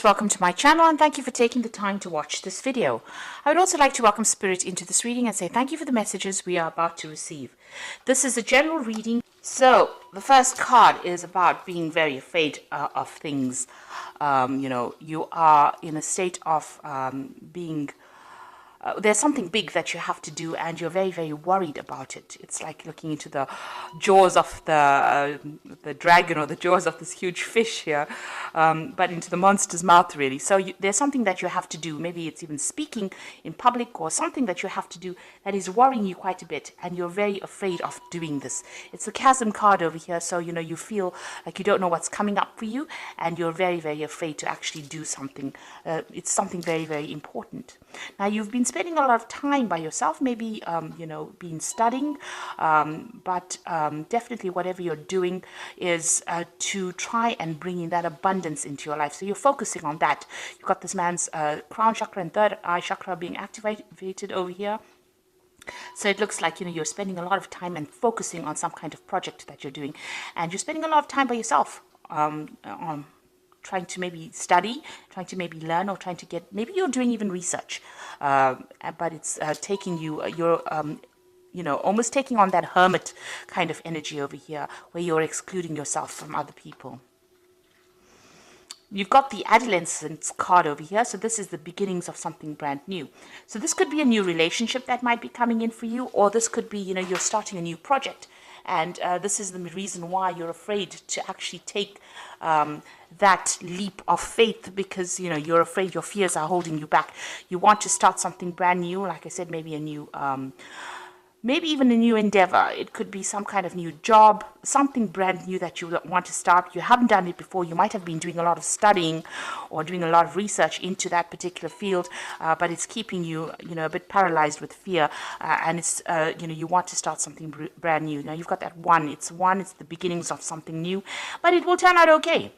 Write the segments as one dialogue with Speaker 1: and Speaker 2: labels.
Speaker 1: Welcome to my channel and thank you for taking the time to watch this video. I would also like to welcome Spirit into this reading and say thank you for the messages we are about to receive. This is a general reading. So the first card is about being very afraid of things. You are in a state of being there's something big that you have to do and you're very, very worried about it. It's like looking into the jaws of the dragon or the jaws of this huge fish here, but into the monster's mouth, really. So there's something that you have to do. Maybe it's even speaking in public or something that you have to do that is worrying you quite a bit, and you're very afraid of doing this. It's the chasm card over here, so you feel like you don't know what's coming up for you, and you're very, very afraid to actually do something. It's something very, very important. Now, you've been spending a lot of time by yourself, maybe, been studying, but definitely whatever you're doing is to try and bring in that abundance into your life. So you're focusing on that. You've got this man's crown chakra and third eye chakra being activated over here. So it looks like, you're spending a lot of time and focusing on some kind of project that you're doing. And you're spending a lot of time by yourself on trying to maybe study, trying to maybe learn, or trying to get, maybe you're doing even research, but it's taking you, you're almost taking on that hermit kind of energy over here, where you're excluding yourself from other people. You've got the adolescence card over here, so this is the beginnings of something brand new. So this could be a new relationship that might be coming in for you, or this could be, you're starting a new project. And this is the reason why you're afraid to actually take that leap of faith, because you're afraid your fears are holding you back. You want to start something brand new, like I said, maybe a new maybe even a new endeavor. It could be some kind of new job, something brand new that you want to start. You haven't done it before. You might have been doing a lot of studying or doing a lot of research into that particular field, but it's keeping you, a bit paralyzed with fear. And it's, you want to start something brand new. Now you've got that one. It's the beginnings of something new, but it will turn out okay.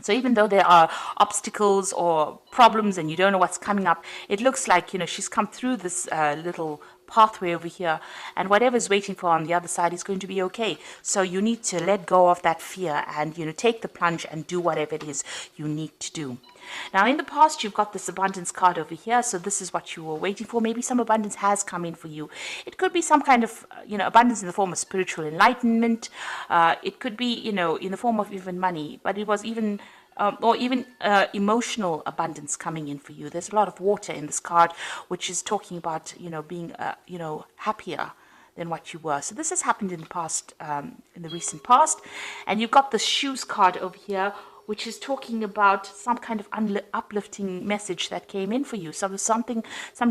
Speaker 1: So even though there are obstacles or problems and you don't know what's coming up, it looks like, she's come through this little pathway over here, and whatever's waiting for on the other side is going to be okay. So you need to let go of that fear and, take the plunge and do whatever it is you need to do. Now, in the past, you've got this abundance card over here. So this is what you were waiting for. Maybe some abundance has come in for you. It could be some kind of, abundance in the form of spiritual enlightenment. It could be, in the form of even money, but it was even or even emotional abundance coming in for you. There's a lot of water in this card, which is talking about, being, happier than what you were. So this has happened in the past, in the recent past. And you've got the shoes card over here, which is talking about some kind of uplifting message that came in for you. So there's some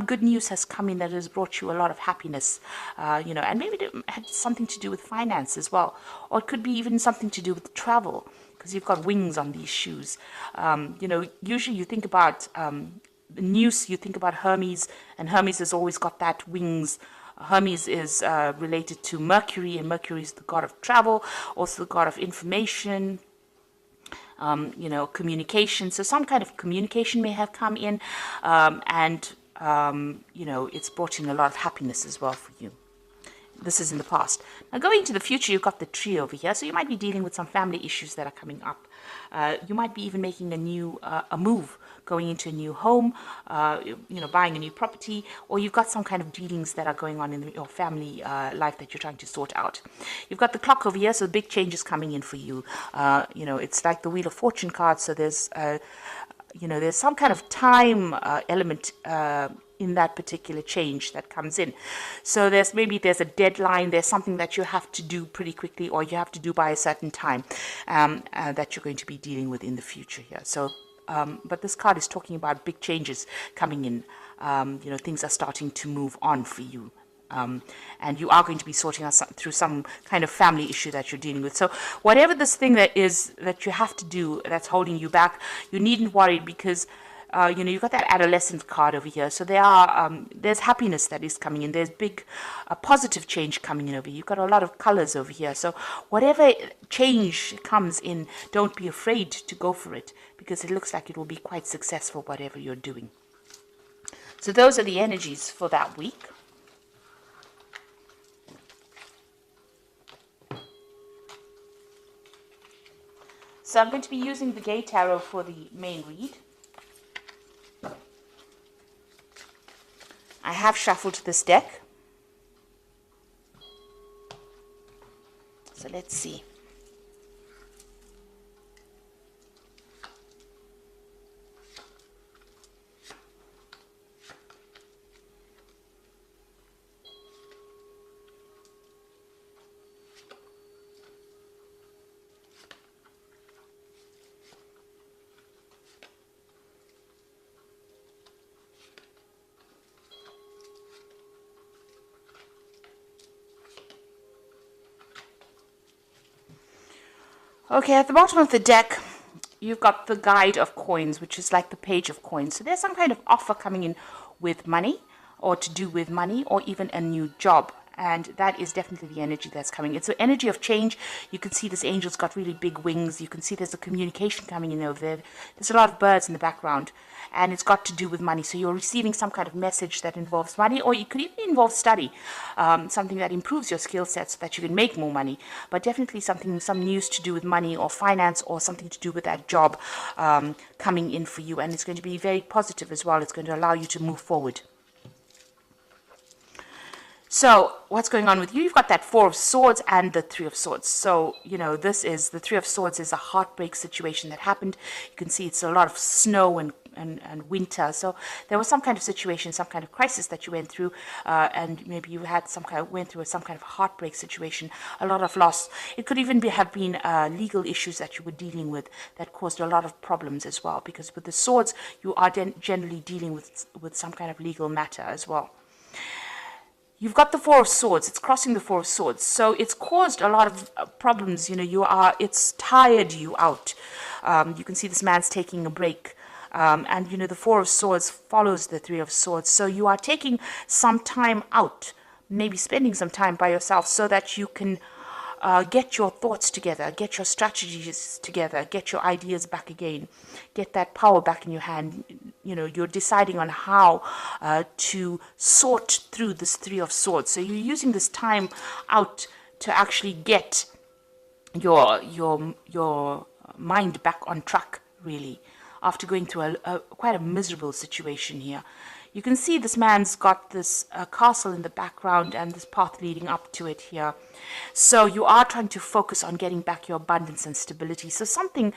Speaker 1: good news has come in that has brought you a lot of happiness, and maybe it had something to do with finance as well. Or it could be even something to do with travel, because you've got wings on these shoes. Usually you think about the news, you think about Hermes, and Hermes has always got that wings. Hermes is related to Mercury, and Mercury is the god of travel, also the god of information, communication. So some kind of communication may have come in, and it's brought in a lot of happiness as well for you. This is in the past. Now, going into the future, you've got the tree over here. So you might be dealing with some family issues that are coming up. You might be even making a new a move, going into a new home, buying a new property, or you've got some kind of dealings that are going on in your family life that you're trying to sort out. You've got the clock over here, so big changes coming in for you. It's like the Wheel of Fortune card. So there's there's some kind of time element in that particular change that comes in. So there's a deadline, there's something that you have to do pretty quickly, or you have to do by a certain time, that you're going to be dealing with in the future here. So but this card is talking about big changes coming in. Things are starting to move on for you. And you are going to be sorting out through some kind of family issue that you're dealing with. So whatever this thing that is that you have to do that's holding you back, you needn't worry, because you've got that adolescent card over here. So there's happiness that is coming in. There's big positive change coming in over here. You've got a lot of colors over here. So whatever change comes in, don't be afraid to go for it, because it looks like it will be quite successful, whatever you're doing. So those are the energies for that week. So I'm going to be using the Gay Tarot for the main read. I have shuffled this deck. So let's see. Okay, at the bottom of the deck, you've got the guide of coins, which is like the page of coins. So there's some kind of offer coming in with money, or to do with money, or even a new job. And that is definitely the energy that's coming. It's the energy of change. You can see this angel's got really big wings. You can see there's a communication coming in over there. There's a lot of birds in the background. And it's got to do with money. So you're receiving some kind of message that involves money, or it could even involve study, something that improves your skill set so that you can make more money. But definitely some news to do with money or finance, or something to do with that job coming in for you. And it's going to be very positive as well. It's going to allow you to move forward. So what's going on with you? You've got that Four of Swords and the Three of Swords. So, this is the Three of Swords is a heartbreak situation that happened. You can see it's a lot of snow and winter. So there was some kind of situation, some kind of crisis that you went through, and maybe you had went through some kind of heartbreak situation, a lot of loss. It could even have been legal issues that you were dealing with that caused a lot of problems as well. Because with the swords, you are generally dealing with some kind of legal matter as well. You've got the Four of Swords. It's crossing the Four of Swords. So it's caused a lot of problems. It's tired you out. You can see this man's taking a break. And the Four of Swords follows the Three of Swords. So you are taking some time out, maybe spending some time by yourself so that you can get your thoughts together, get your strategies together, get your ideas back again, get that power back in your hand. You're deciding on how to sort through this Three of Swords. So you're using this time out to actually get your mind back on track, really, after going through quite a miserable situation here. You can see this man's got this castle in the background and this path leading up to it here. So you are trying to focus on getting back your abundance and stability. So something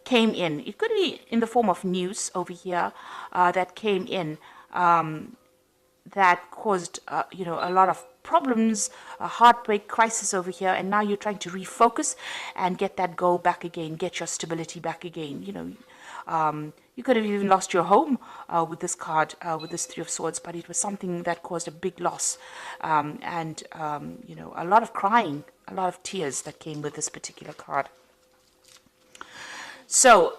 Speaker 1: came in. It could be in the form of news over here that came in that caused, a lot of problems, a heartbreak, crisis over here. And now you're trying to refocus and get that goal back again, get your stability back again. You could have even lost your home with this card, with this Three of Swords, but it was something that caused a big loss and a lot of crying, a lot of tears that came with this particular card. So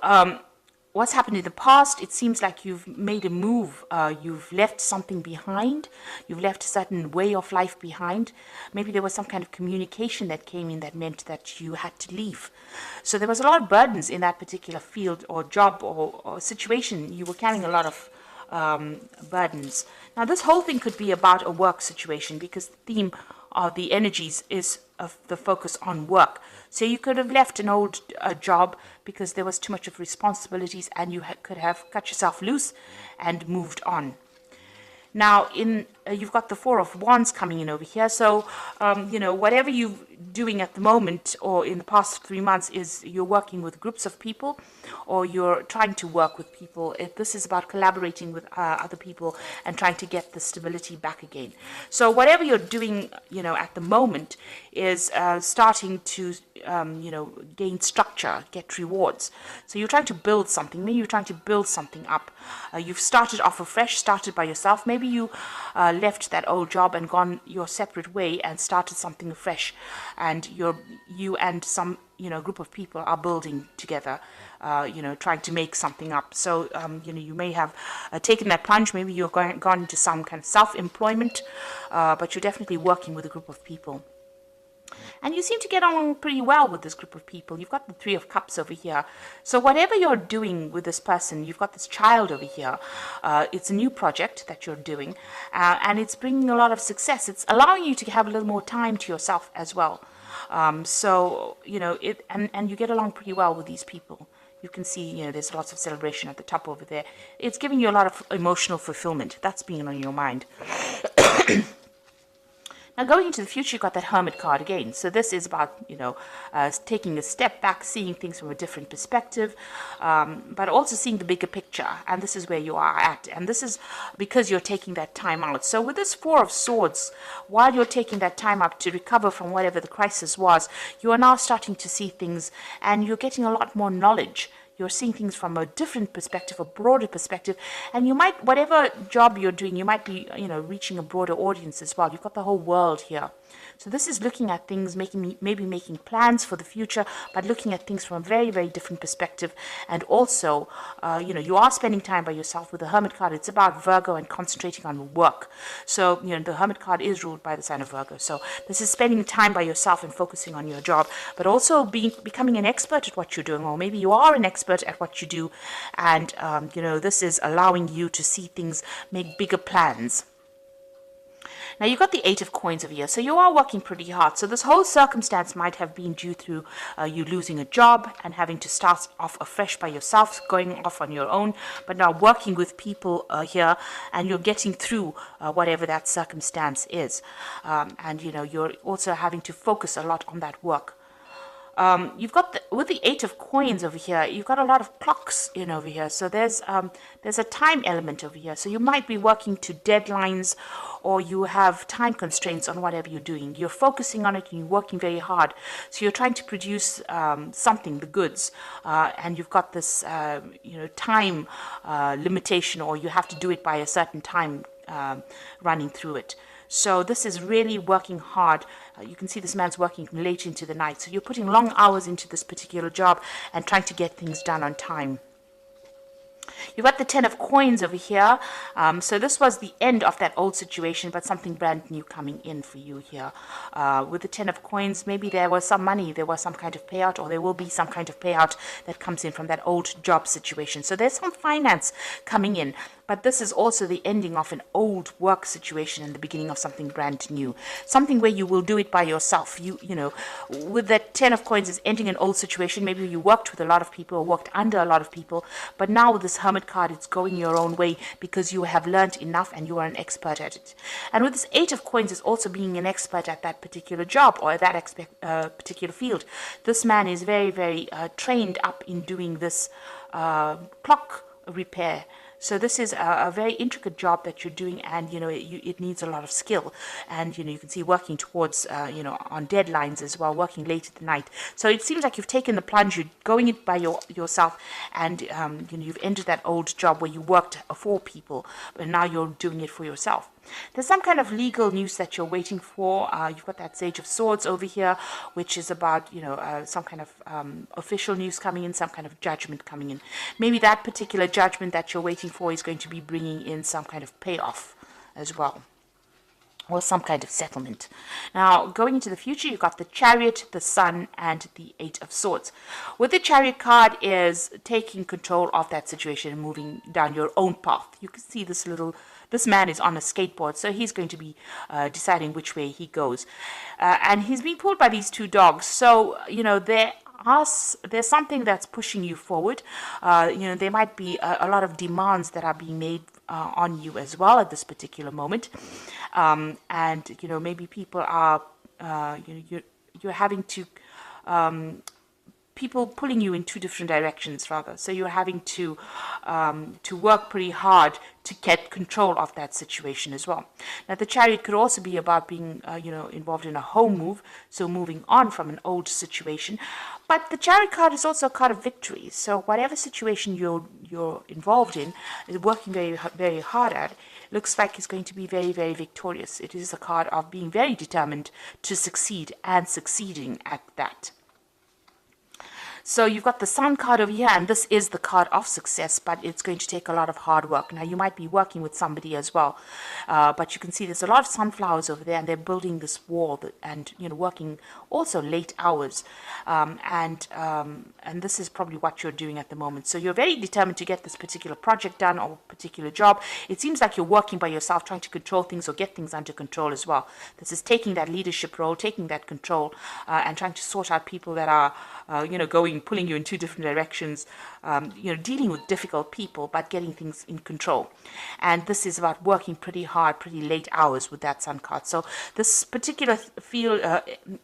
Speaker 1: what's happened in the past, it seems like you've made a move, you've left something behind, you've left a certain way of life behind. Maybe there was some kind of communication that came in that meant that you had to leave. So there was a lot of burdens in that particular field or job or situation. You were carrying a lot of burdens. Now this whole thing could be about a work situation, because the theme of the energies is of the focus on work. So you could have left an old job because there was too much of responsibilities, and you could have cut yourself loose and moved on. Now, you've got the Four of Wands coming in over here. So, whatever you're doing at the moment or in the past 3 months is you're working with groups of people, or you're trying to work with people. This is about collaborating with other people and trying to get the stability back again. So whatever you're doing, at the moment is starting to, gain structure, get rewards. So you're trying to build something. Maybe you're trying to build something up. You've started off afresh, started by yourself. Maybe you left that old job and gone your separate way and started something afresh, and you and some group of people are building together, trying to make something up. So you may have taken that plunge. Maybe you've gone into some kind of self-employment, but you're definitely working with a group of people. And you seem to get on pretty well with this group of people. You've got the Three of Cups over here. So whatever you're doing with this person, you've got this child over here. It's a new project that you're doing, and it's bringing a lot of success. It's allowing you to have a little more time to yourself as well. And you get along pretty well with these people. You can see, there's lots of celebration at the top over there. It's giving you a lot of emotional fulfillment. That's being on your mind. Now, going into the future, you've got that Hermit card again. So this is about, taking a step back, seeing things from a different perspective, but also seeing the bigger picture. And this is where you are at. And this is because you're taking that time out. So with this Four of Swords, while you're taking that time up to recover from whatever the crisis was, you are now starting to see things and you're getting a lot more knowledge. You're seeing things from a different perspective, a broader perspective, and you might, whatever job you're doing, you might be, reaching a broader audience as well. You've got the whole world here. So this is looking at things, maybe making plans for the future, but looking at things from a very, very different perspective. And also, you are spending time by yourself with the Hermit card. It's about Virgo and concentrating on work. So, the Hermit card is ruled by the sign of Virgo. So this is spending time by yourself and focusing on your job, but also becoming an expert at what you're doing, or maybe you are an expert at what you do. And, this is allowing you to see things, make bigger plans. Now, you've got the Eight of Coins over here, so you are working pretty hard. So this whole circumstance might have been due through you losing a job and having to start off afresh by yourself, going off on your own, but now working with people here, and you're getting through whatever that circumstance is. And, you're also having to focus a lot on that work. You've got with the Eight of Coins over here, you've got a lot of clocks in over here. So there's a time element over here. So you might be working to deadlines, or you have time constraints on whatever you're doing. You're focusing on it and you're working very hard. So you're trying to produce something, the goods, and you've got this time limitation, or you have to do it by a certain time running through it. So this is really working hard. You can see this man's working late into the night. So you're putting long hours into this particular job and trying to get things done on time. You've got the Ten of Coins over here. So this was the end of that old situation, but something brand new coming in for you here. With the Ten of Coins, maybe there was some money, there was some kind of payout, or there will be some kind of payout that comes in from that old job situation. So there's some finance coming in. But this is also the ending of an old work situation and the beginning of something brand new. Something where you will do it by yourself. With that Ten of Coins is ending an old situation. Maybe you worked with a lot of people or worked under a lot of people. But now with this Hermit card, it's going your own way because you have learned enough and you are an expert at it. And with this Eight of Coins is also being an expert at that particular job or that particular field. This man is very, very trained up in doing this clock repair. So this is a very intricate job that you're doing, and it needs a lot of skill. And you can see working towards on deadlines as well, working late at the night. So it seems like you've taken the plunge, you're going it by yourself, and you've entered that old job where you worked for people, but now you're doing it for yourself. There's some kind of legal news that you're waiting for. You've got that Sage of Swords over here, which is about, some kind of official news coming in, some kind of judgment coming in. Maybe that particular judgment that you're waiting for is going to be bringing in some kind of payoff as well, or some kind of settlement. Now, going into the future, you've got the Chariot, the Sun, and the Eight of Swords. With the Chariot card is taking control of that situation and moving down your own path. You can see this man is on a skateboard, so he's going to be deciding which way he goes. And he's being pulled by these two dogs. So, there's something that's pushing you forward. There might be a lot of demands that are being made on you as well at this particular moment. And, maybe people are, you're having to, people pulling you in two different directions, rather. So you're having to work pretty hard to get control of that situation as well. Now, the Chariot could also be about being, involved in a home move, so moving on from an old situation. But the Chariot card is also a card of victory. So whatever situation you're involved in, working very, very hard at, looks like it's going to be very, very victorious. It is a card of being very determined to succeed and succeeding at that. So you've got the Sun card over here, and this is the card of success, but it's going to take a lot of hard work. Now, you might be working with somebody as well, but you can see there's a lot of sunflowers over there, and they're building this wall and, working also late hours. And this is probably what you're doing at the moment. So you're very determined to get this particular project done or particular job. It seems like you're working by yourself, trying to control things or get things under control as well. This is taking that leadership role, taking that control, and trying to sort out people that are, going pulling you in two different directions, dealing with difficult people, but getting things in control. And this is about working pretty hard, pretty late hours with that Sun card. So this particular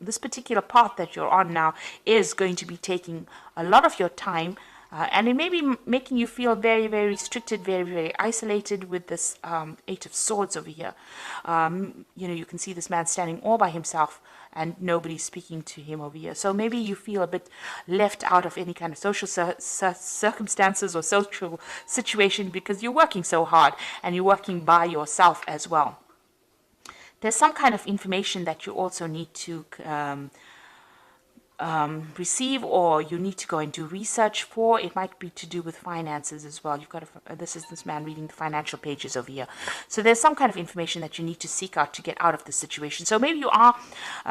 Speaker 1: this particular path that you're on now is going to be taking a lot of your time. And it may be making you feel very, very restricted, very, very isolated with this Eight of Swords over here. You can see this man standing all by himself and nobody's speaking to him over here. So maybe you feel a bit left out of any kind of social circumstances or social situation because you're working so hard and you're working by yourself as well. There's some kind of information that you also need to receive, or you need to go and do research for. It might be to do with finances as well. You've got this is this man reading the financial pages over here. So there's some kind of information that you need to seek out to get out of the situation. So maybe you are,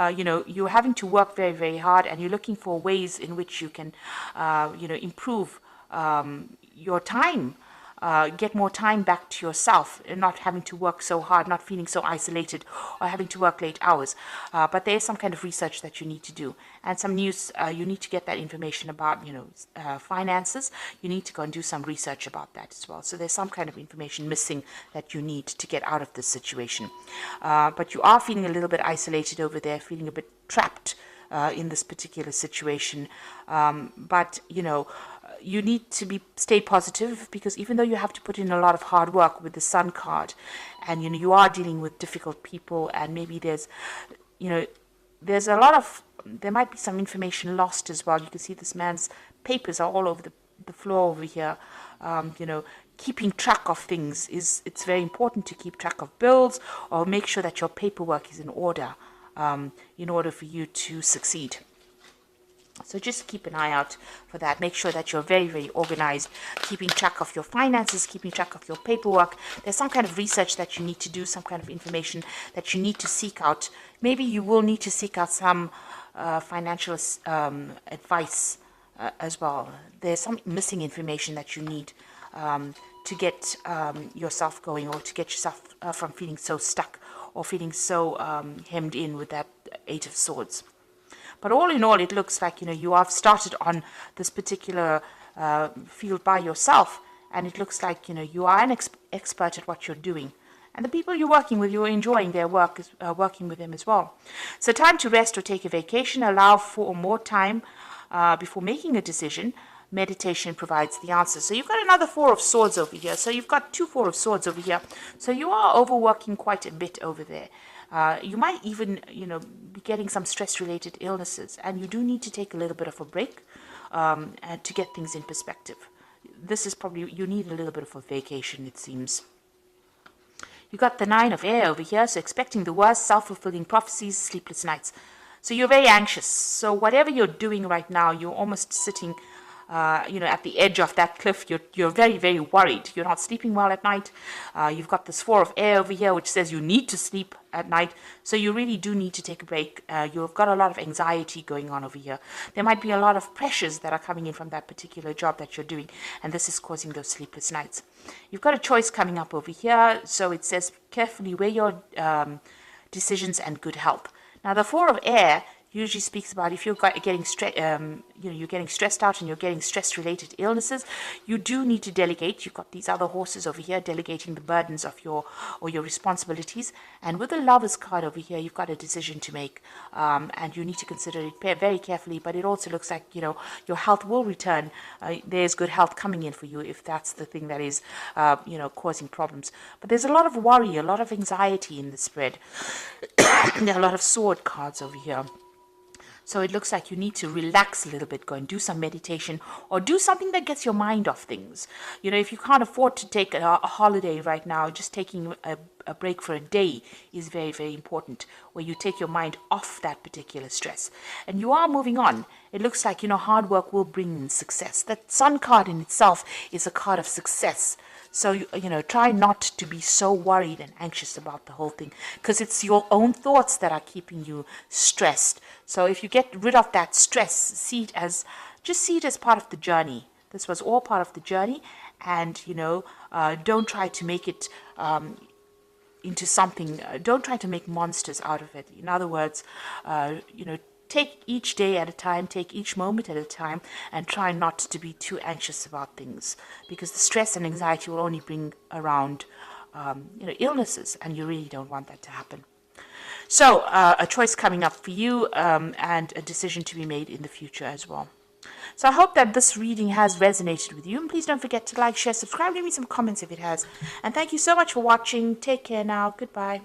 Speaker 1: you're having to work very, very hard, and you're looking for ways in which you can, improve your time. Get more time back to yourself and not having to work so hard, not feeling so isolated or having to work late hours. But there is some kind of research that you need to do, and some news. You need to get that information about, finances. You need to go and do some research about that as well. So there's some kind of information missing that you need to get out of this situation. But you are feeling a little bit isolated over there, feeling a bit trapped in this particular situation. But you need to stay positive, because even though you have to put in a lot of hard work with the Sun card, and you are dealing with difficult people, and maybe there might be some information lost as well. You can see this man's papers are all over the floor over here. Keeping track of things it's very important to keep track of bills, or make sure that your paperwork is in order for you to succeed. So just keep an eye out for that. Make sure that you're very, very organized, keeping track of your finances, keeping track of your paperwork. There's some kind of research that you need to do, some kind of information that you need to seek out. Maybe you will need to seek out some financial advice as well. There's some missing information that you need to get yourself going, or to get yourself from feeling so stuck or feeling so hemmed in with that Eight of Swords. But all in all, it looks like, you have started on this particular field by yourself, and it looks like, you are an expert at what you're doing. And the people you're working with, you're enjoying their work, working with them as well. So time to rest or take a vacation. Allow for more time before making a decision. Meditation provides the answer. So you've got another Four of Swords over here. So you've got two Four of Swords over here. So you are overworking quite a bit over there. You might even, be getting some stress-related illnesses, and you do need to take a little bit of a break to get things in perspective. This is probably, you need a little bit of a vacation, it seems. You got the Nine of Air over here, so expecting the worst, self-fulfilling prophecies, sleepless nights. So you're very anxious. So whatever you're doing right now, you're almost sitting at the edge of that cliff. You're very, very worried. You're not sleeping well at night. You've got this Four of Air over here, which says you need to sleep at night. So you really do need to take a break. You've got a lot of anxiety going on over here. There might be a lot of pressures that are coming in from that particular job that you're doing, and this is causing those sleepless nights. You've got a choice coming up over here. So it says carefully weigh your decisions and good help. Now the Four of Air usually speaks about if you're getting you're getting stressed out and you're getting stress-related illnesses, you do need to delegate. You've got these other horses over here delegating the burdens of your responsibilities. And with the Lover's card over here, you've got a decision to make, and you need to consider it very carefully. But it also looks like your health will return. There's good health coming in for you if that's the thing that is causing problems. But there's a lot of worry, a lot of anxiety in the spread. There are a lot of sword cards over here. So it looks like you need to relax a little bit, go and do some meditation, or do something that gets your mind off things. If you can't afford to take a holiday right now, just taking a break for a day is very, very important, where you take your mind off that particular stress. And you are moving on. It looks like, hard work will bring in success. That Sun card in itself is a card of success. So, try not to be so worried and anxious about the whole thing, because it's your own thoughts that are keeping you stressed. So if you get rid of that stress, see it as part of the journey. This was all part of the journey, and, don't try to make it into something, don't try to make monsters out of it. In other words, take each day at a time, take each moment at a time, and try not to be too anxious about things, because the stress and anxiety will only bring around illnesses, and you really don't want that to happen. So, a choice coming up for you, and a decision to be made in the future as well. So I hope that this reading has resonated with you. And please don't forget to like, share, subscribe, leave me some comments if it has. And thank you so much for watching. Take care now. Goodbye.